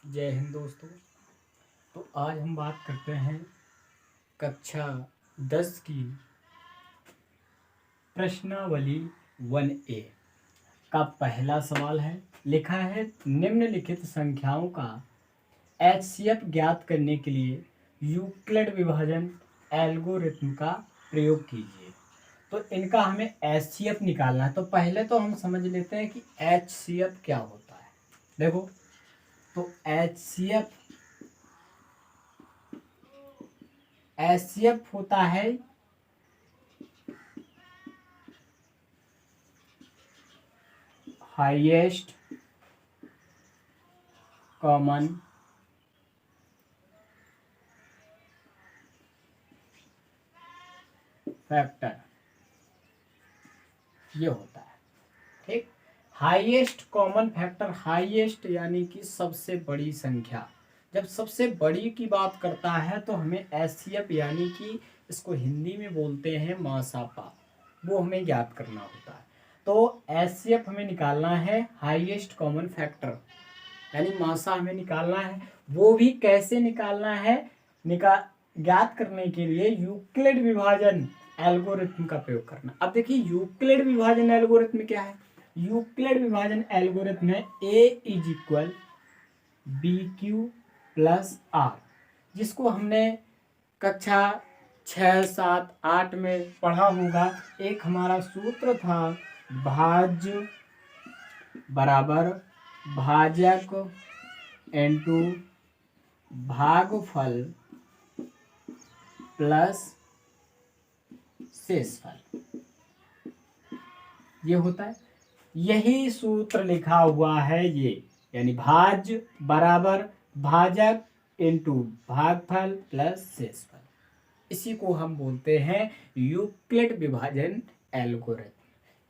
जय हिंद दोस्तों। तो आज हम बात करते हैं कक्षा 10 की प्रश्नावली 1A का पहला सवाल है। लिखा है निम्नलिखित संख्याओं का एचसीएफ ज्ञात करने के लिए यूक्लिड विभाजन एल्गोरिथ्म का प्रयोग कीजिए। तो इनका हमें एचसीएफ निकालना है। तो पहले तो हम समझ लेते हैं कि एचसीएफ क्या होता है। देखो, तो एचसीएफ होता है हाईएस्ट कॉमन फैक्टर, ये होता है। ठीक, हाईएस्ट कॉमन फैक्टर, हाईएस्ट यानी कि सबसे बड़ी संख्या। जब सबसे बड़ी की बात करता है तो हमें एचसीएफ यानी कि इसको हिंदी में बोलते हैं मासापा, वो हमें ज्ञात करना होता है। तो एचसीएफ हमें निकालना है हाईएस्ट कॉमन फैक्टर यानी मासा हमें निकालना है। वो भी कैसे निकालना है, ज्ञात करने के लिए यूक्लिड विभाजन एल्गोरिथ्म का प्रयोग करना। अब देखिए यूक्लिड विभाजन एल्गोरिथ्म क्या है। यूक्लिड विभाजन एल्गोरिथ्म है A is equal B Q plus R, जिसको हमने कक्षा 6, 7, 8 में पढ़ा होगा। एक हमारा सूत्र था भाज्य बराबर भाजक इनटू भागफल प्लस शेषफल, ये होता है। यही सूत्र लिखा हुआ है ये, यानी भाज्य बराबर भाजक इनटू भागफल प्लस शेषफल। इसी को हम बोलते हैं यूक्लिड विभाजन एल्गोरिथ्म।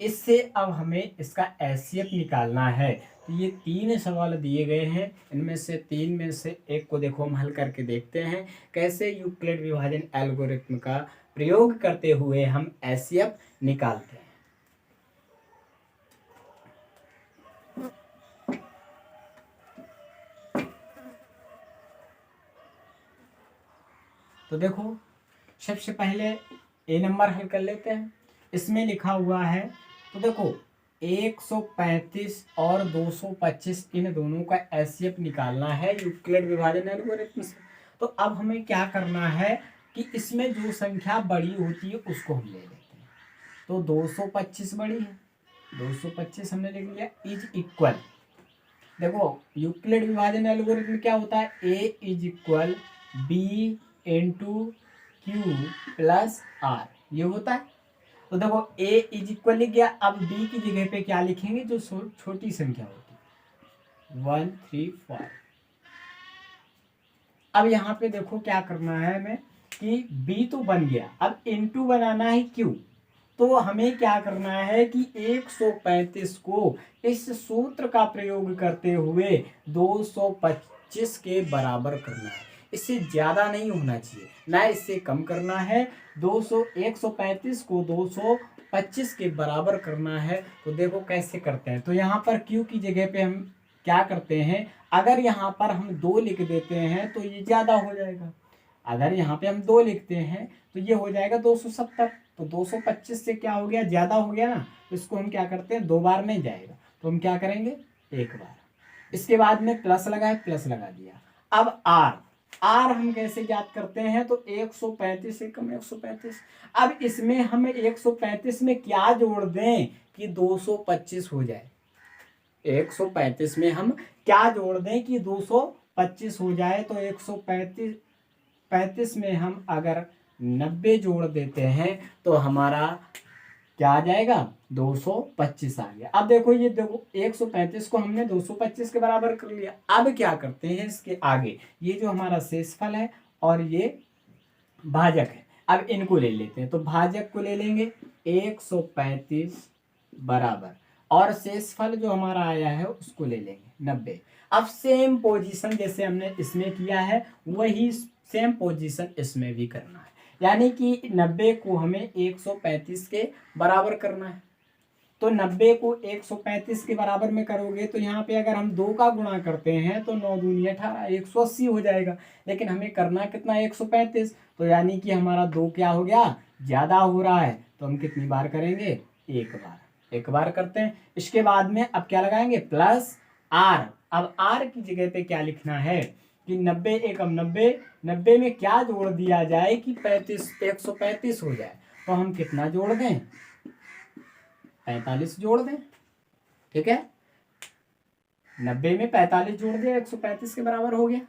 इससे अब हमें इसका एचसीएफ निकालना है। तो ये 3 सवाल दिए गए हैं, इनमें से 3 में से एक को देखो हम हल करके देखते हैं कैसे यूक्लिड विभाजन एल्गोरिथ्म का प्रयोग करते हुए हम एचसीएफ निकालते हैं। तो देखो, सबसे पहले ए नंबर हल कर लेते हैं। इसमें लिखा हुआ है, तो देखो 135 और 225 इन दोनों का एचसीएफ निकालना है यूक्लिड विभाजन एल्गोरिथ्म से। तो अब हमें क्या करना है कि इसमें जो संख्या बड़ी होती है उसको हम ले लेते हैं। तो 225 बड़ी है, 225 हमने लिख लिया इज इक्वल। देखो यूक्लिड विभाजन एल्गोरिथ्म क्या होता है, A is equal B into Q plus R, ये होता है। तो देखो ए इज इक्वल लिख गया। अब बी की जगह पे क्या लिखेंगे, जो छोटी संख्या होती है 135। अब यहाँ पे देखो क्या करना है हमें कि बी तो बन गया, अब इनटू बनाना है क्यू। तो हमें क्या करना है कि 135 को इस सूत्र का प्रयोग करते हुए 225 के बराबर करना है। इससे ज्यादा नहीं होना चाहिए, ना इससे कम करना है। 135 को 225 के बराबर करना है। तो देखो कैसे करते हैं। तो यहाँ पर क्यू की जगह पे हम क्या करते हैं, अगर यहाँ पर हम 2 लिख देते हैं तो ये ज्यादा हो जाएगा। अगर यहाँ पे हम 2 लिखते हैं तो ये हो जाएगा 270। तो 225 से क्या हो गया, ज्यादा हो गया ना। तो इसको हम क्या करते हैं, 2 बार नहीं जाएगा तो हम क्या करेंगे, 1 बार। इसके बाद में प्लस लगाए, प्लस लगा दिया। अब आर हम कैसे ज्ञात करते हैं, तो 135 से कम 135। अब इसमें हम 135 में क्या जोड़ दें कि 225 हो जाए। 135 में हम क्या जोड़ दें कि 225 हो जाए। तो 135 में हम अगर 90 जोड़ देते हैं तो हमारा क्या आ जाएगा, 225 आ गया। अब देखो ये देखो 135 को हमने 225 के बराबर कर लिया। अब क्या करते हैं, इसके आगे ये जो हमारा शेषफल है और ये भाजक है, अब इनको ले लेते हैं। तो भाजक को ले लेंगे 135 बराबर, और शेषफल जो हमारा आया है उसको ले लेंगे 90। अब सेम पोजीशन जैसे हमने इसमें किया है वही सेम पोजीशन इसमें भी करना है, यानी कि 90 को हमें 135 के बराबर करना है। तो 90 को 135 के बराबर में करोगे तो यहाँ पे अगर हम 2 का गुणा करते हैं तो 9 दूनी 18, 180 हो जाएगा। लेकिन हमें करना कितना 135, तो यानी कि हमारा 2 क्या हो गया, ज़्यादा हो रहा है। तो हम कितनी बार करेंगे, एक बार करते हैं। इसके बाद में अब क्या लगाएंगे, प्लस आर। अब आर की जगह पे क्या लिखना है कि 90 एकम 90, 90 में क्या जोड़ दिया जाए कि 135 हो जाए। तो हम कितना जोड़ दें, 45 जोड़ दें। ठीक है, 90 में 45 जोड़ दिया, 135 के बराबर हो गया।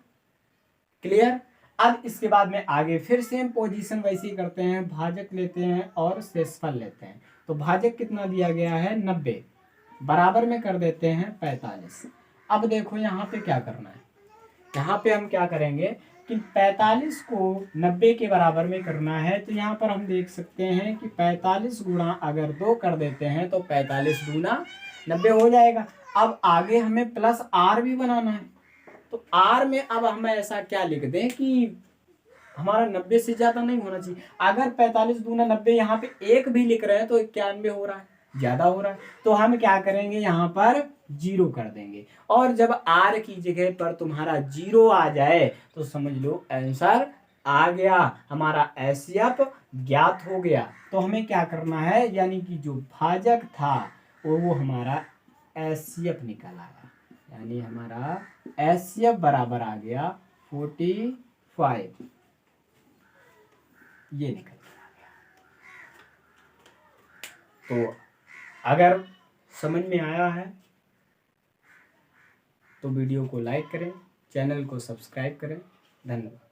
क्लियर। अब इसके बाद में आगे फिर सेम पोजीशन वैसे ही करते हैं, भाजक लेते हैं और शेषफल लेते हैं। तो भाजक कितना दिया गया है, 90, बराबर में कर देते हैं 45। अब देखो यहाँ पे क्या करना है, यहाँ पे हम क्या करेंगे कि 45 को 90 के बराबर में करना है। तो यहाँ पर हम देख सकते हैं कि 45 गुणा अगर 2 कर देते हैं तो 45 दूना 90 हो जाएगा। अब आगे हमें प्लस आर भी बनाना है। तो आर में अब हम ऐसा क्या लिख दें कि हमारा 90 से ज्यादा नहीं होना चाहिए। अगर 45 दूना 90 यहाँ पे 1 भी लिख रहे हैं तो 91 हो रहा है, ज्यादा हो रहा है। तो हम क्या करेंगे, यहाँ पर 0 कर देंगे। और जब आर की जगह पर तुम्हारा 0 आ जाए तो समझ लो आंसर आ गया, हमारा एचसीएफ ज्ञात हो गया। तो हमें क्या करना है, यानी कि जो भाजक था वो हमारा एचसीएफ निकल आया, यानी हमारा एचसीएफ बराबर आ गया 45, ये निकल गया। तो अगर समझ में आया है तो वीडियो को लाइक करें, चैनल को सब्सक्राइब करें। धन्यवाद।